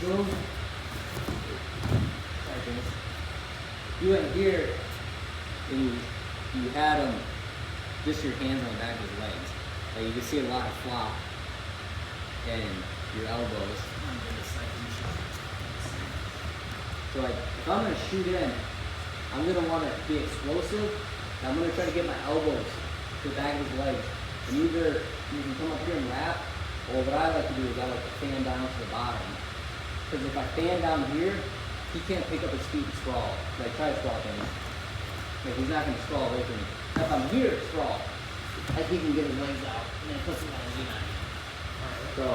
boom. Like this. You went here and you had him just your hands on the back of his legs. Like you can see a lot of flop in your elbows. So like if I'm gonna shoot in, I'm gonna want to be explosive. And I'm gonna try to get my elbows to the back of his legs. And either you can come up here and wrap, or what I like to do is I like to fan down to the bottom. Because if I fan down here, he can't pick up his feet and sprawl. Like try to sprawl things. Like he's not gonna sprawl away from me. Now if I'm here, sprawl. Like he can get his legs out and then put some on his knee. So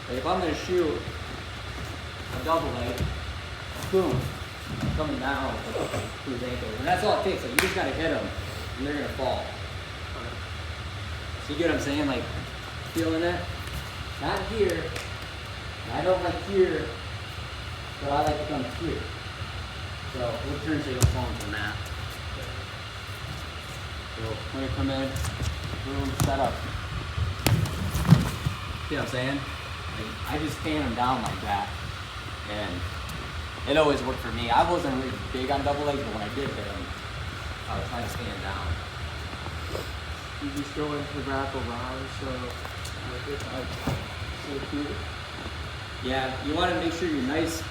like if I'm gonna shoot a double leg, boom, coming down to his ankle. And that's all it takes. Like you just gotta hit them and they're gonna fall. So you get what I'm saying? Like feeling it? Not here. I don't like here, but I like to come here. So we'll turn so you don't fall into the mat. So when you come in, boom, set up. See what I'm saying? Like, I just fan them down like that. And it always worked for me. I wasn't really big on double legs, but when I did hit them, I was trying to stand down. You just go into the grapple round, so cute. Yeah, you want to make sure you're nice.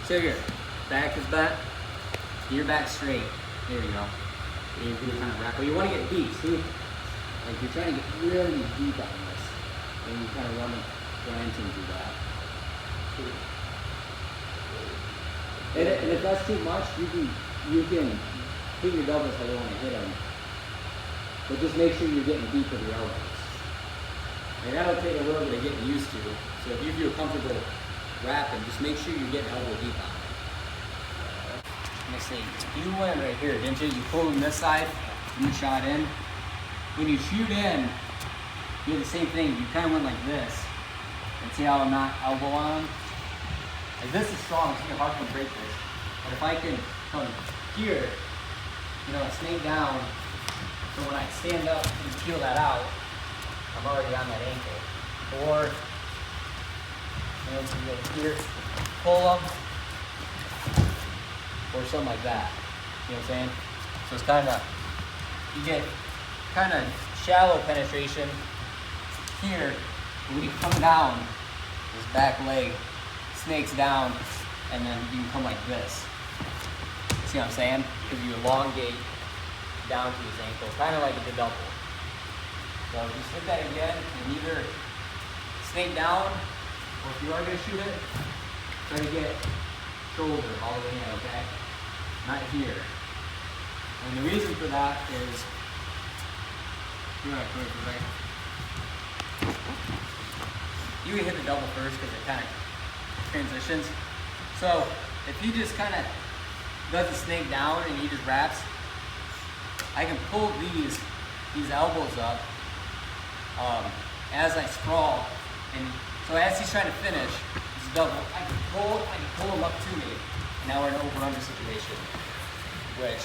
So here, back is back. Your back straight. There you go. And you're gonna kind of wrap. But you want to get deep. See, like you're trying to get really deep on this, and you kind of glancing through that. And if that's too much, you can hit your doubles how you want to hit them. But just make sure you're getting deep with your elbows. And that'll take a little bit of getting used to. So if you feel comfortable wrapping, just make sure you're getting elbow deep on it. Let me see. You went right here, didn't you? You pulled on this side, you shot in. When you shoot in, you do the same thing. You kind of went like this. And see how I'm not elbow on? Like this is strong, it's gonna be hard to break this. But if I can come here, snake down, so when I stand up and peel that out, I'm already on that ankle. Or, you go here, pull them, or something like that. You know what I'm saying? So it's kind of, you get kind of shallow penetration here. When you come down, this back leg snakes down, and then you can come like this. See what I'm saying? Because you elongate down to his ankle, kind of like a double. So just hit that again, and either snake down, or if you are going to shoot it, try to get shoulder all the way in, okay? Not here. And the reason for that is, you can hit the double first because it kind of transitions. So if he just kind of does the snake down and he just wraps, I can pull these elbows up as I sprawl, and so as he's trying to finish this double, I can pull him up to me. Now we're in an over-under situation, which,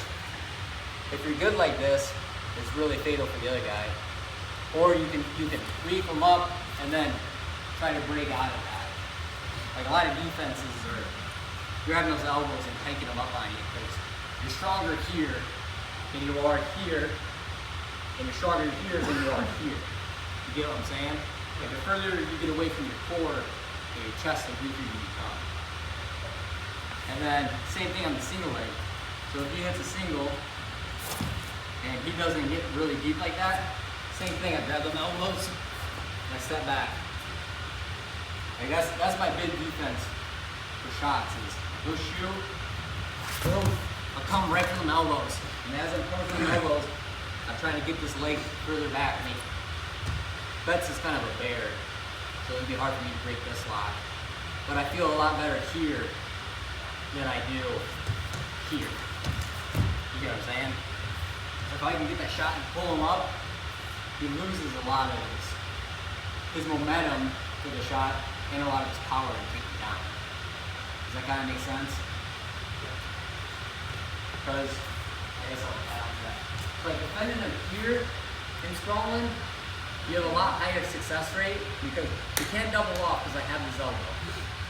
if you're good like this, it's really fatal for the other guy. Or you can reef him up and then try to break out of that. Like a lot of defenses are grabbing those elbows and taking them up on you because you're stronger here than you are here, and you're stronger here than you are here. You get what I'm saying? Like the further you get away from your core and your chest, the weaker you become. And then same thing on the single leg. So if he hits a single and he doesn't get really deep like that, same thing. I grab them elbows and I step back. Like that's my big defense for shots is go shoot, boom, I'll come right from the elbows. And as I'm coming from the elbows, I'm trying to get this leg further back. I mean, Betts is kind of a bear, so it'd be hard for me to break this lock. But I feel a lot better here than I do here. You get what I'm saying? If I can get that shot and pull him up, he loses a lot of his momentum for the shot and a lot of his power to take it down. Does that kind of make sense? Because, I guess I'll add on to that. So like defending him here in sprawling, you have a lot higher success rate because you can't double off because I have his elbow.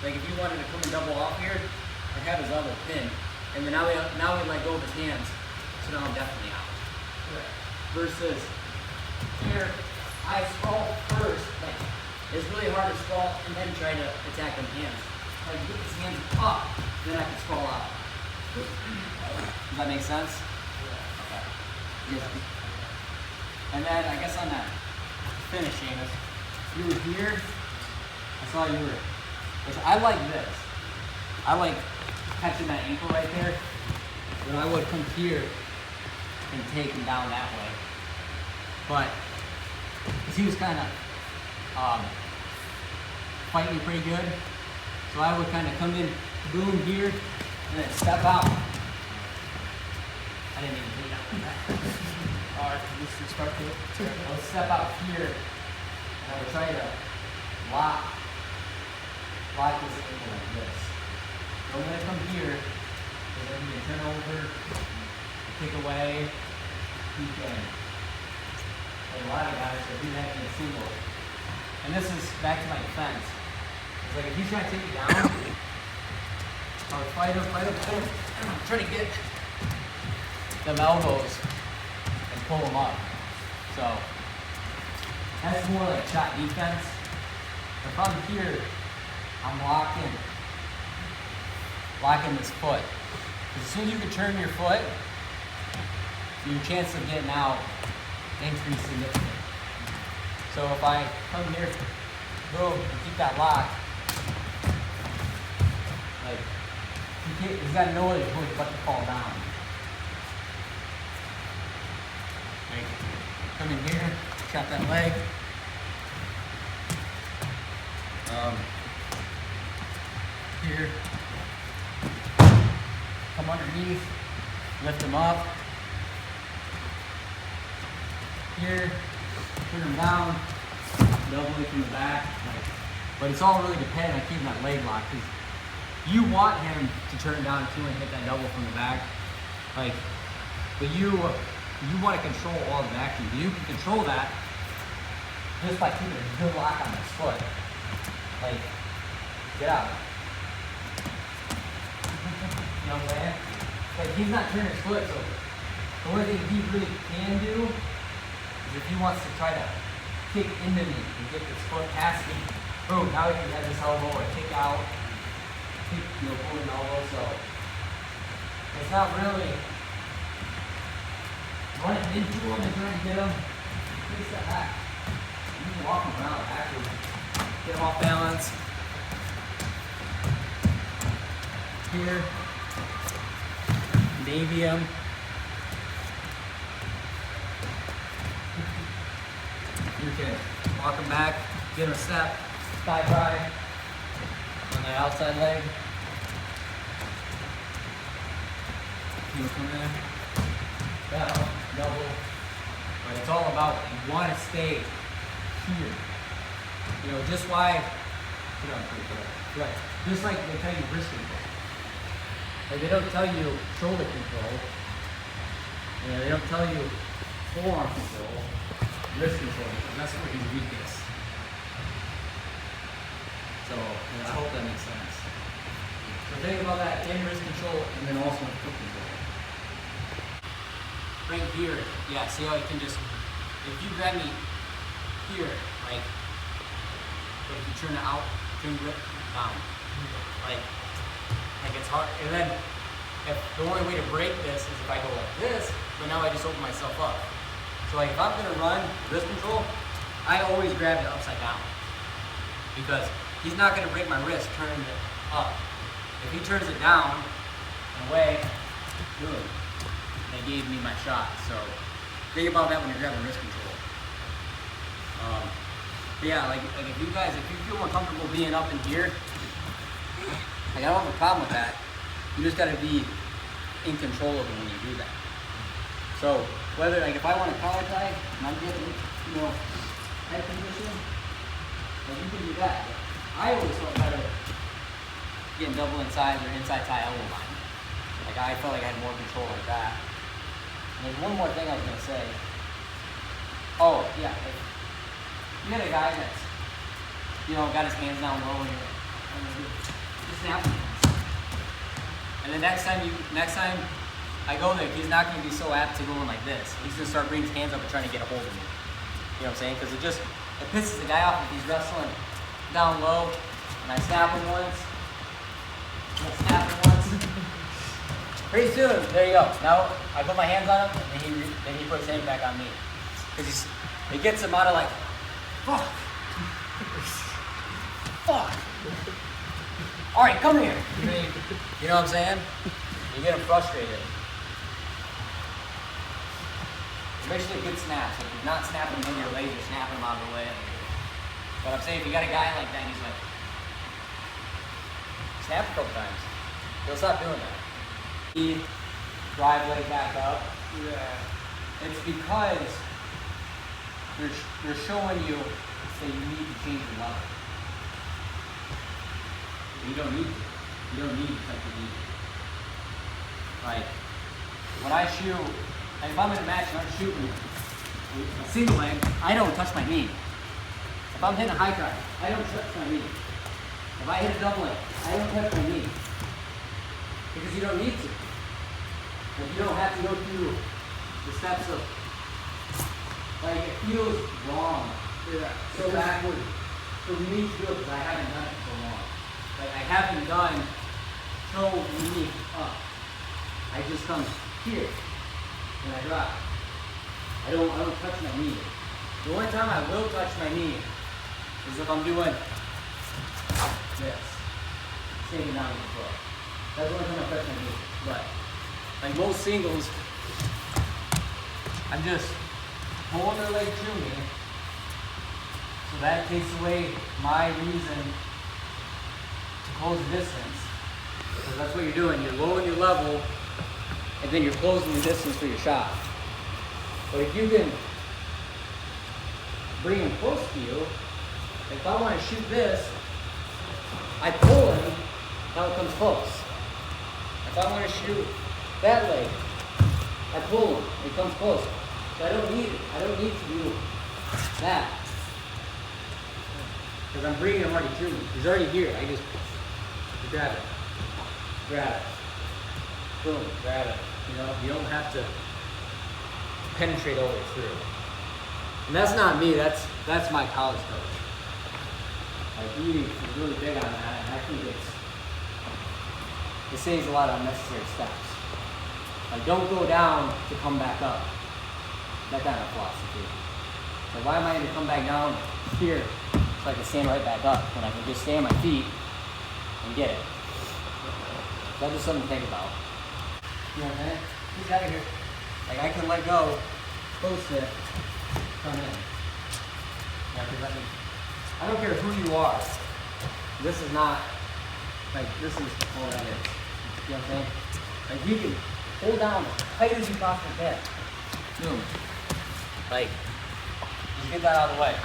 Like if you wanted to come and double off here, I have his elbow pinned, and then now we let go of his hands, so now I'm definitely out. Versus here, I sprawl first. Like it's really hard to sprawl and then try to attack with hands. If I get his hands up, then I can sprawl out. Does that make sense? Okay. Yes. And then I guess on that finish, Seamus, you were here. I saw you were. Which I like this. I like catching that ankle right there. But I would come here and take him down that way. But because he was kind of fighting me pretty good, so I would kind of come in, boom here, and then step out. I didn't even do that. Disrespectful. I would step out here, and I would try to lock this ankle like this. So I'm gonna come here, and then you can turn over, kick away, keep in. Like a lot of guys are do that in a single. And this is back to my defense. It's like if he's trying to take you down, I would fight him, try to get them elbows and pull them up. So that's more like shot defense. If I'm here, I'm locking this foot. As soon as you can turn your foot, your chance of getting out increase significantly. So if I come here, boom, and keep that lock, like he's got to know that he's about to fall down. Like, come in here, trap that leg. Here, come underneath, lift him up. Here, turn him down, doubling from the back. But it's all really dependent on keeping that leg locked. Because you want him to turn down if you want to hit that double from the back. Like, but you want to control all the action. You can control that just by keeping a good lock on his foot. Like, get out. You know what I'm saying? Like, he's not turning his foot, so the only thing he really can do is if he wants to try to kick into me and get this foot past me, boom, now he can have this elbow or kick out, pull an elbow, so it's not really running into him and trying to get him. Please step back. You can walk him around backwards, get him off balance. Here, navy him. You can walk him back, get him a step, thigh pry on the outside leg. You come in, down, double. But it's all about you want to stay here. You know, just why, right. Just like they tell you wrist control. Like they don't tell you shoulder control. You know, they don't tell you forearm control, wrist control, because that's where he's weakest. So I hope that makes sense. So think about that in wrist control and then also in foot control. Right here, yeah, see how you can just, if you grab me here, like if you turn it out, turn it down. Like it's hard. And then if the only way to break this is if I go like this, but now I just open myself up. So like if I'm gonna run wrist control, I always grab it upside down. Because he's not gonna break my wrist turning it up. If he turns it down and away, good. They gave me my shot. So think about that when you're grabbing wrist control. But yeah, like if you guys, if you feel more comfortable being up in here, like I don't have a problem with that. You just gotta be in control of it when you do that. So whether like if I want to collar tie and I'm getting, you know, head position, like you can do that. But I always felt better getting double inside or inside tie elbow line. Like I felt like I had more control like that. And there's one more thing I was gonna say. Oh yeah, like, You got a guy that's, you know, got his hands down low and you're like, oh, just snap him. And the next time I go there, he's not going to be so apt to going like this. He's going to start bringing his hands up and trying to get a hold of me. You know what I'm saying? Because it pisses the guy off if he's wrestling down low and I snap him once. And I snap him once. Pretty soon, there you go. Now I put my hands on him and he puts his hand back on me. Because it gets him out of like, fuck. Fuck. All right, come here. You know what I'm saying? You get him frustrated. Especially good snaps. If you're not snapping him in your legs, you're snapping him out of the way. But I'm saying if you got a guy like that, and he's like, snap a couple times. He'll stop doing that. He drive leg back up. Yeah. It's because they're showing you that you need to change your level. You don't need to. You don't need to touch your knee. Like, when I shoot, like if I'm in a match and I'm shooting a single leg, I don't touch my knee. If I'm hitting a high card, I don't touch my knee. If I hit a double leg, I don't touch my knee. Because you don't need to. Like you don't have to go through the steps of, like it feels wrong. Yeah. So backward for me to do it because I haven't done it for so long. Like I haven't done toe knee up. I just come here and I drop. I don't touch my knee. The only time I will touch my knee is if I'm doing this. Standing down with the foot. That's the only time I touch my knee. But like most singles, I'm just pulling their leg to me. So that takes away my reason to close the distance. Because that's what you're doing. You're lowering your level and then you're closing the distance for your shot. But if you can bring him close to you, if I want to shoot this, I pull him, now it comes close. If I want to shoot that leg, I pull him, it comes close. So I don't need to do that. Because I'm bringing him already to me. He's already here. I just grab it. Grab it. Boom, grab it. You know, you don't have to penetrate all the way through. And that's not me, that's my college coach. Like he is really big on that, and I think it saves a lot of unnecessary steps. Like don't go down to come back up. That kind of philosophy. So why am I going to come back down here so I can stand right back up when I can just stay on my feet and get it? So that's just something to think about. You know what I'm saying? He's out of here. Like I can let go, post it, come in. Yeah, because I don't care who you are. This is not, like this is all that is. You know what I'm saying? Like you can hold down as tight as you possibly can. Boom. Like, just get that out of the way.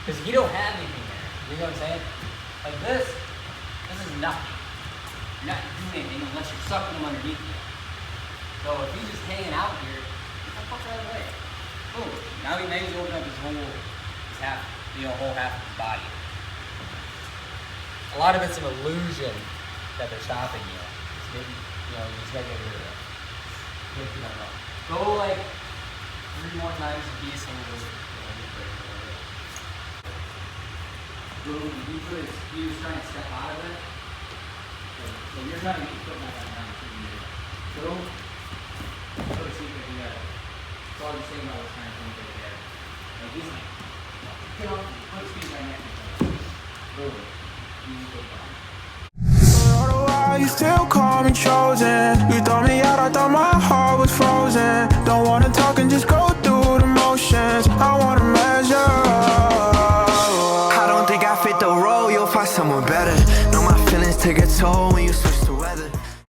Because you don't have anything there. You know what I'm saying? Like this is nothing. You're not doing anything unless you're sucking them underneath you. So if he's just hanging out here, get the fuck out of the way. Boom. Now he's opened up his whole half of his body. A lot of it's an illusion that they're stopping you. It's maybe, you just gotta get rid of it. Go like 3 more times and be a single. Boom. He was trying to step out of it. So you're trying to get your foot back on down. Boom. Let's see if we can get it. It's all the same about what's trying to come over there. Like he's like, get off, put his feet right next to each other. Boom. Easy foot down. All the while you still call me chosen. You throw me out, I thought my heart was frozen. Don't wanna talk and just go through the motions. I wanna measure up. I don't think I fit the role, you'll find someone better. Know my feelings take a toll when you switch